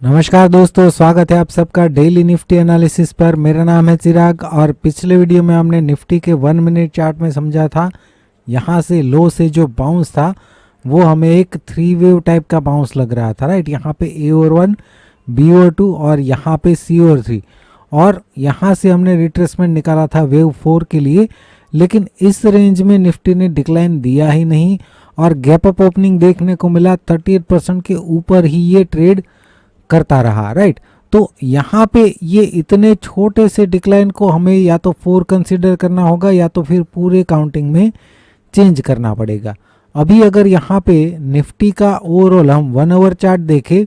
नमस्कार दोस्तों, स्वागत है आप सबका डेली निफ्टी एनालिसिस पर। मेरा नाम है चिराग और पिछले वीडियो में हमने निफ्टी के 1 मिनट चार्ट में समझा था यहाँ से लो से जो बाउंस था वो हमें एक 3 वेव टाइप का बाउंस लग रहा था, राइट। यहाँ पे ए ओवर 1, बी ओवर 2 और यहाँ पे सी ओवर 3 और यहाँ से हमने रिट्रेसमेंट निकाला था वेव 4 के लिए। लेकिन इस रेंज में निफ्टी ने डिक्लाइन दिया ही नहीं और गैप अप ओपनिंग देखने को मिला। 38% के ऊपर ही ये ट्रेड करता रहा, राइट। तो यहाँ पे ये इतने छोटे से डिक्लाइन को हमें या तो 4 कंसीडर करना होगा या तो फिर पूरे काउंटिंग में चेंज करना पड़ेगा। अभी अगर यहाँ पे निफ्टी का ओवरऑल हम 1 आवर चार्ट देखें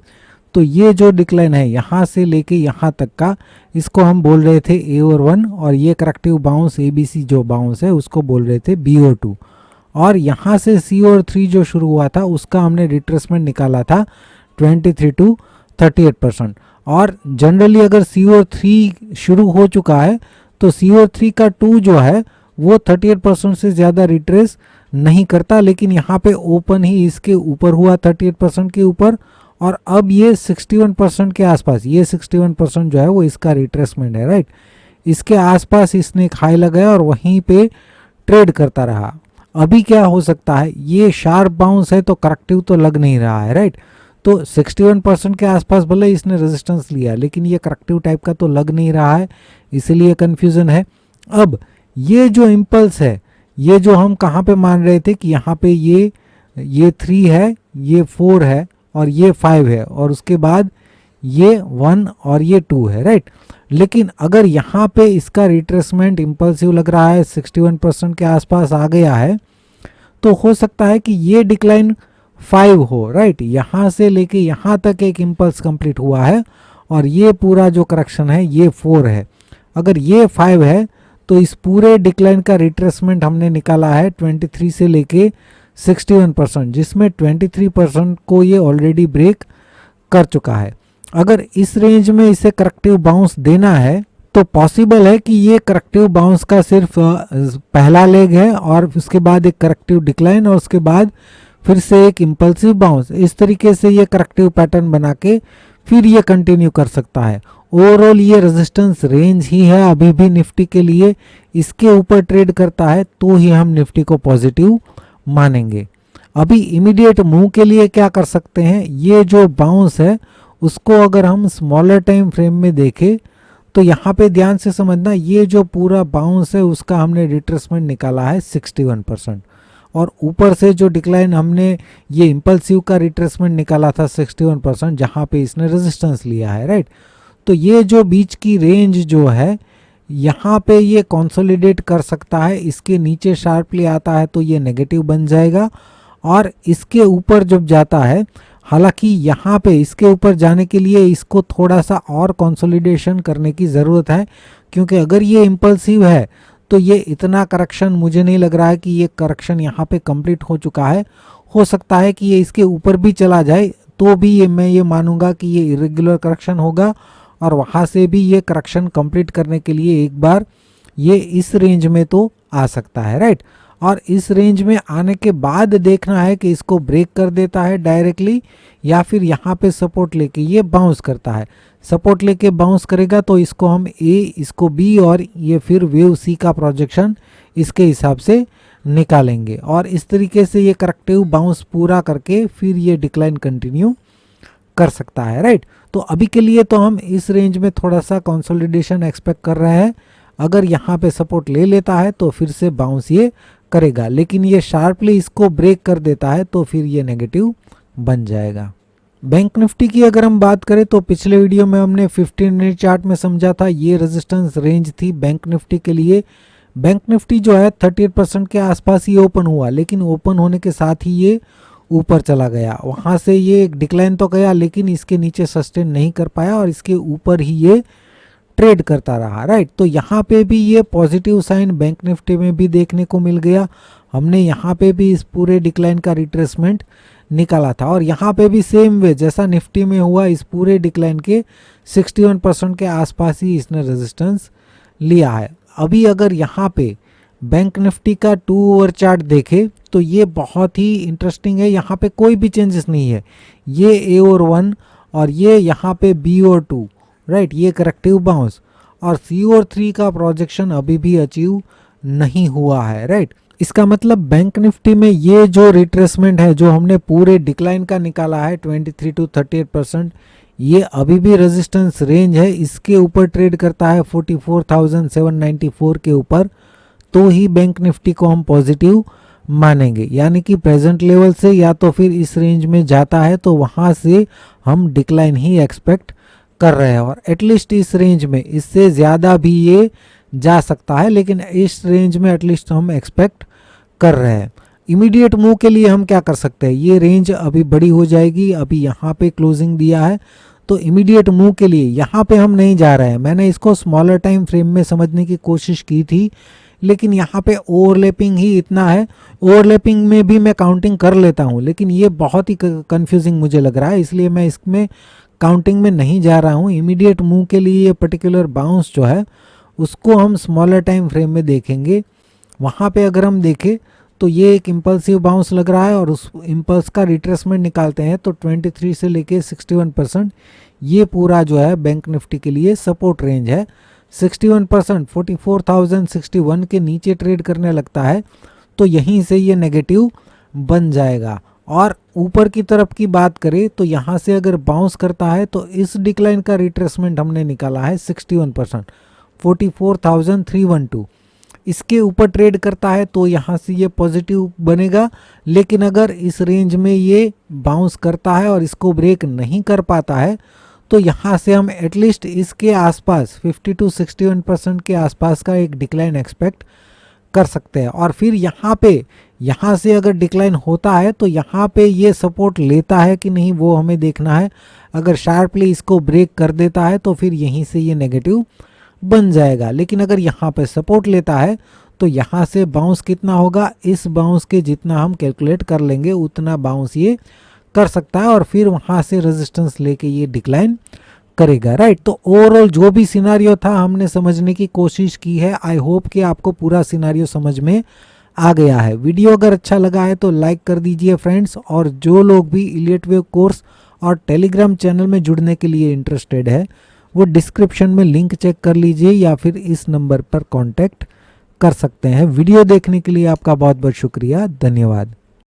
तो ये जो डिक्लाइन है यहाँ से लेके यहाँ तक का, इसको हम बोल रहे थे ए ओवर 1 और ये करेक्टिव बाउंस ABC जो बाउंस है उसको बोल रहे थे बी ओवर 2 और यहाँ से सी ओवर 3 जो शुरू हुआ था उसका हमने रिट्रेसमेंट निकाला था 23 to 38%। और जनरली अगर सी ओवर 3 शुरू हो चुका है तो सी ओवर 3 का 2 जो है वो 38% से ज़्यादा रिट्रेस नहीं करता, लेकिन यहाँ पे ओपन ही इसके ऊपर हुआ 38% के ऊपर और अब ये 61% के आसपास, ये 61% जो है वो इसका रिट्रेसमेंट है, राइट। इसके आसपास इसने एक हाई लगाया और वहीं पे ट्रेड करता रहा। अभी क्या हो सकता है, ये शार्प बाउंस है तो करेक्टिव तो लग नहीं रहा है, राइट। तो 61% के आसपास भले इसने रेजिस्टेंस लिया लेकिन ये करेक्टिव टाइप का तो लग नहीं रहा है, इसलिए कन्फ्यूज़न है। अब ये जो इम्पल्स है, ये जो हम कहाँ पे मान रहे थे कि यहाँ पे ये 3 है, ये 4 है और ये 5 है और उसके बाद ये 1 और ये 2 है, राइट। लेकिन अगर यहाँ पे इसका रिट्रेसमेंट इम्पल्सिव लग रहा है, 61% के आसपास आ गया है, तो हो सकता है कि ये डिक्लाइन 5 हो, राइट। यहाँ से लेके यहाँ तक एक इम्पल्स कंप्लीट हुआ है और ये पूरा जो करेक्शन है ये 4 है। अगर ये 5 है तो इस पूरे डिक्लाइन का रिट्रेसमेंट हमने निकाला है 23 से लेके 61%, जिसमें 23% को ये ऑलरेडी ब्रेक कर चुका है। अगर इस रेंज में इसे करेक्टिव बाउंस देना है तो पॉसिबल है कि ये करेक्टिव बाउंस का सिर्फ पहला लेग है और उसके बाद एक करेक्टिव डिक्लाइन और उसके बाद फिर से एक इम्पल्सिव बाउंस। इस तरीके से ये करेक्टिव पैटर्न बना के फिर ये कंटिन्यू कर सकता है। ओवरऑल ये रेजिस्टेंस रेंज ही है अभी भी निफ्टी के लिए, इसके ऊपर ट्रेड करता है तो ही हम निफ्टी को पॉजिटिव मानेंगे। अभी इमीडिएट मूव के लिए क्या कर सकते हैं, ये जो बाउंस है उसको अगर हम स्मॉलर टाइम फ्रेम में देखें तो यहाँ पे ध्यान से समझना, ये जो पूरा बाउंस है उसका हमने रिट्रेसमेंट निकाला है 61% और ऊपर से जो डिक्लाइन हमने ये इम्पल्सिव का रिट्रेसमेंट निकाला था 61%, जहाँ पे इसने रेजिस्टेंस लिया है, राइट। तो ये जो बीच की रेंज जो है यहाँ पे ये कंसोलिडेट कर सकता है, इसके नीचे शार्पली आता है तो ये नेगेटिव बन जाएगा और इसके ऊपर जब जाता है, हालांकि यहाँ पे इसके ऊपर जाने के लिए इसको थोड़ा सा और कंसोलिडेशन करने की ज़रूरत है, क्योंकि अगर ये इम्पल्सिव है तो ये इतना करेक्शन मुझे नहीं लग रहा है कि ये करेक्शन यहाँ पे कंप्लीट हो चुका है। हो सकता है कि ये इसके ऊपर भी चला जाए तो भी मैं ये मानूंगा कि ये इरेगुलर करेक्शन होगा और वहाँ से भी ये करेक्शन कंप्लीट करने के लिए एक बार ये इस रेंज में तो आ सकता है, राइट। और इस रेंज में आने के बाद देखना है कि इसको ब्रेक कर देता है डायरेक्टली या फिर यहाँ पे सपोर्ट लेके ये बाउंस करता है। सपोर्ट लेके बाउंस करेगा तो इसको हम ए, इसको बी और ये फिर वेव सी का प्रोजेक्शन इसके हिसाब से निकालेंगे और इस तरीके से ये करेक्टिव बाउंस पूरा करके फिर ये डिक्लाइन कंटिन्यू कर सकता है, राइट। तो अभी के लिए तो हम इस रेंज में थोड़ा सा कंसोलिडेशन एक्सपेक्ट कर रहे हैं। अगर यहाँ पे सपोर्ट ले लेता है तो फिर से बाउंस ये करेगा, लेकिन ये शार्पली इसको ब्रेक कर देता है तो फिर ये नेगेटिव बन जाएगा। बैंक निफ्टी की अगर हम बात करें तो पिछले वीडियो में हमने 15 मिनट चार्ट में समझा था, ये रेजिस्टेंस रेंज थी बैंक निफ्टी के लिए। बैंक निफ्टी जो है 38% के आसपास ही ओपन हुआ, लेकिन ओपन होने के साथ ही ये ऊपर चला गया। वहाँ से ये एक डिक्लाइन तो गया लेकिन इसके नीचे सस्टेन नहीं कर पाया और इसके ऊपर ही ये ट्रेड करता रहा, राइट। तो यहाँ पे भी ये पॉजिटिव साइन बैंक निफ्टी में भी देखने को मिल गया। हमने यहाँ पे भी इस पूरे डिक्लाइन का रिट्रेसमेंट निकाला था और यहाँ पे भी सेम वे जैसा निफ्टी में हुआ, इस पूरे डिक्लाइन के 61% के आसपास ही इसने रेजिस्टेंस लिया है। अभी अगर यहाँ पे बैंक निफ्टी का 2 आवर चार्ट देखे तो ये बहुत ही इंटरेस्टिंग है, यहाँ पे कोई भी चेंजेस नहीं है। ये ए ओवर 1 और ये यहाँ पे BO2, राइट, ये करेक्टिव बाउंस, और CO3 का प्रोजेक्शन अभी भी अचीव नहीं हुआ है, राइट। इसका मतलब बैंक निफ्टी में ये जो रिट्रेसमेंट है जो हमने पूरे डिक्लाइन का निकाला है 23 to 38%, ये अभी भी रेजिस्टेंस रेंज है, इसके ऊपर ट्रेड करता है 44,794 के ऊपर, तो ही बैंक निफ्टी को हम पॉजिटिव मानेंगे। यानी कि प्रेजेंट लेवल से या तो फिर इस रेंज में जाता है तो वहाँ से हम डिक्लाइन ही एक्सपेक्ट कर रहे हैं, और एटलीस्ट इस रेंज में, इससे ज़्यादा भी ये जा सकता है, लेकिन इस रेंज में एटलीस्ट हम एक्सपेक्ट कर रहे हैं। इमीडिएट मूव के लिए हम क्या कर सकते हैं, ये रेंज अभी बड़ी हो जाएगी, अभी यहाँ पे क्लोजिंग दिया है, तो इमीडिएट मूव के लिए यहाँ पे हम नहीं जा रहे हैं। मैंने इसको स्मॉलर टाइम फ्रेम में समझने की कोशिश की थी, लेकिन यहाँ पे ओवरलैपिंग ही इतना है, ओवरलैपिंग में भी मैं काउंटिंग कर लेता हूँ, लेकिन ये बहुत ही कंफ्यूजिंग मुझे लग रहा है, इसलिए मैं इसमें काउंटिंग में नहीं जा रहा हूँ। इमीडिएट मूव के लिए ये पर्टिकुलर बाउंस जो है उसको हम स्मॉलर टाइम फ्रेम में देखेंगे। वहाँ पे अगर हम देखें तो ये एक इम्पल्सिव बाउंस लग रहा है, और उस इम्पल्स का रिट्रेसमेंट निकालते हैं तो 23 से लेके 61%, ये पूरा जो है बैंक निफ्टी के लिए सपोर्ट रेंज है। 61% 44,061 के नीचे ट्रेड करने लगता है तो यहीं से ये नेगेटिव बन जाएगा। और ऊपर की तरफ की बात करें तो यहाँ से अगर बाउंस करता है तो इस डिक्लाइन का रिट्रेसमेंट हमने निकाला है 61%, 44,312। इसके ऊपर ट्रेड करता है तो यहाँ से ये पॉजिटिव बनेगा, लेकिन अगर इस रेंज में ये बाउंस करता है और इसको ब्रेक नहीं कर पाता है तो यहाँ से हम एटलीस्ट इसके आसपास 50 to 61% के आसपास का एक डिक्लाइन एक्सपेक्ट कर सकते हैं। और फिर यहाँ से अगर डिक्लाइन होता है तो यहाँ पे ये सपोर्ट लेता है कि नहीं वो हमें देखना है। अगर शार्पली इसको ब्रेक कर देता है तो फिर यहीं से ये नेगेटिव बन जाएगा, लेकिन अगर यहाँ पे सपोर्ट लेता है तो यहाँ से बाउंस कितना होगा, इस बाउंस के जितना हम कैलकुलेट कर लेंगे उतना बाउंस ये कर सकता है, और फिर वहाँ से रेजिस्टेंस लेके ये डिक्लाइन करेगा, राइट। तो ओवरऑल जो भी सिनारियो था हमने समझने की कोशिश की है। आई होप कि आपको पूरा सिनारियो समझ में आ गया है। वीडियो अगर अच्छा लगा है तो लाइक कर दीजिए फ्रेंड्स, और जो लोग भी इलियट वेव कोर्स और टेलीग्राम चैनल में जुड़ने के लिए इंटरेस्टेड है वो डिस्क्रिप्शन में लिंक चेक कर लीजिए या फिर इस नंबर पर कांटेक्ट कर सकते हैं। वीडियो देखने के लिए आपका बहुत बहुत शुक्रिया, धन्यवाद।